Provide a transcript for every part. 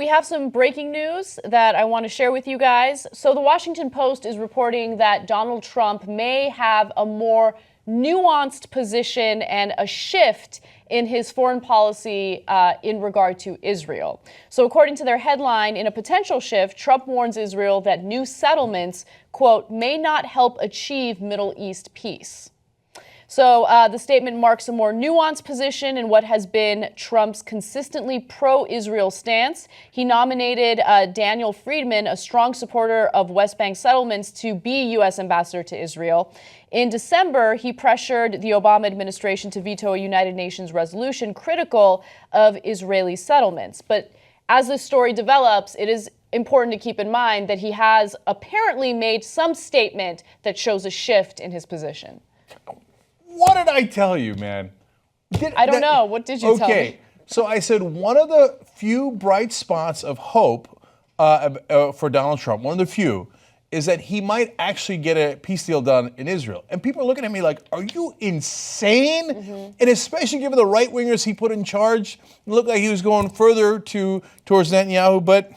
we have some breaking news that I want to share with you guys. So the Washington Post is reporting that Donald Trump may have a more nuanced position and a shift in his foreign policy in regard to Israel. So according to their headline, in a potential shift, Trump warns Israel that new settlements, quote, may not help achieve Middle East peace. So the statement marks a more nuanced position in what has been Trump's consistently pro-Israel stance. He nominated Daniel Friedman, a strong supporter of West Bank settlements, to be U.S. ambassador to Israel. In December, he pressured the Obama administration to veto a United Nations resolution critical of Israeli settlements. But as this story develops, it is important to keep in mind that he has apparently made some statement that shows a shift in his position. What did I tell you, man? I don't know. What did you tell me? Okay, so I said one of the few bright spots of hope for Donald Trump, one of the few, is that he might actually get a peace deal done in Israel. And people are looking at me like, are you insane? Mm-hmm. And especially given the right-wingers he put in charge, it looked like he was going further towards Netanyahu, but...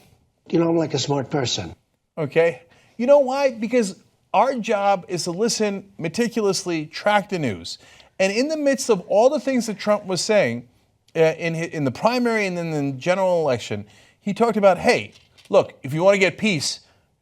You know, I'm like a smart person. Okay. You know why? Because our job is to listen meticulously, track the news. And in the midst of all the things that Trump was saying in the primary and then in the general election, he talked about, hey, look, if you want to get peace,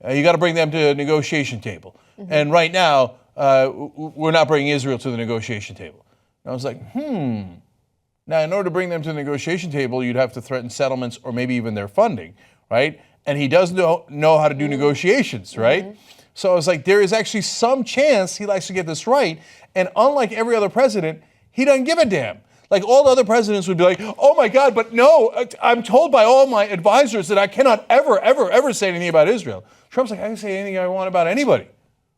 you got to bring them to a negotiation table. Mm-hmm. And right now, we're not bringing Israel to the negotiation table. And I was like, Now, in order to bring them to the negotiation table, you'd have to threaten settlements or maybe even their funding, right? And he doesn't know how to do negotiations, right? Mm-hmm. So I was like, there is actually some chance he likes to get this right. And unlike every other president, he doesn't give a damn. Like all the other presidents would be like, oh my God, but no, I'm told by all my advisors that I cannot ever say anything about Israel. Trump's like, I can say anything I want about anybody,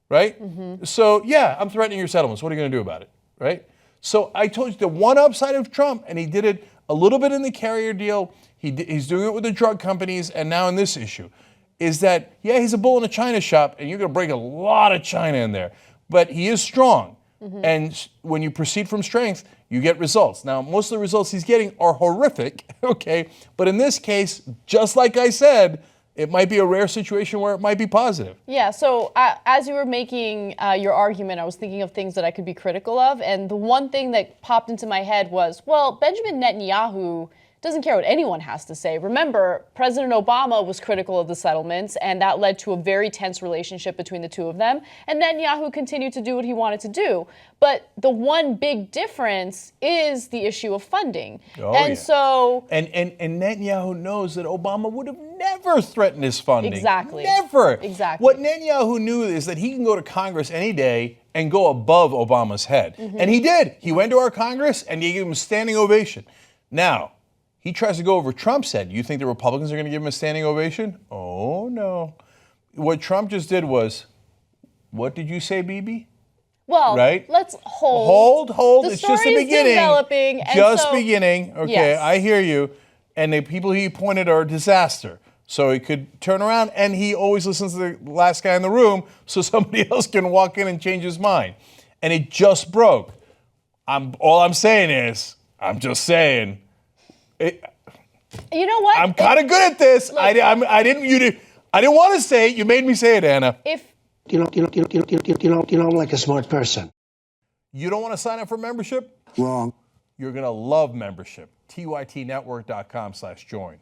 right? Mm-hmm. So yeah, I'm threatening your settlements. What are you going to do about it, right? So I told you the one upside of Trump, and he did it a little bit in the carrier deal. He's doing it with the drug companies, and now in this issue, is that, yeah, he's a bull in a china shop, and you're going to break a lot of china in there. But he is strong. Mm-hmm. And when you proceed from strength, you get results. Now, most of the results he's getting are horrific, okay? But in this case, just like I said, it might be a rare situation where it might be positive. Yeah, so as you were making your argument, I was thinking of things that I could be critical of. And the one thing that popped into my head was, well, Benjamin Netanyahu doesn't care what anyone has to say. Remember, President Obama was critical of the settlements, and that led to a very tense relationship between the two of them. And Netanyahu continued to do what he wanted to do. But the one big difference is the issue of funding. So... And Netanyahu knows that Obama would have never threatened his funding. Exactly. Never. Exactly. What Netanyahu knew is that he can go to Congress any day and go above Obama's head. Mm-hmm. And he did. He went to our Congress and he gave him a standing ovation. Now, he tries to go over Trump's head. You think the Republicans are going to give him a standing ovation? Oh, no. What Trump just did was, what did you say, Bibi? Well, right? Let's hold. It's just the beginning. Developing, beginning. Okay, yes. I hear you. And the people he appointed are a disaster. So he could turn around, and he always listens to the last guy in the room so somebody else can walk in and change his mind. And it just broke. All I'm saying is, I'm just saying... you know what? I'm kind of good at this. Look, I didn't want to say it. You made me say it, Anna. You know, I'm like a smart person. You don't want to sign up for membership? Wrong. You're going to love membership. tytnetwork.com/join.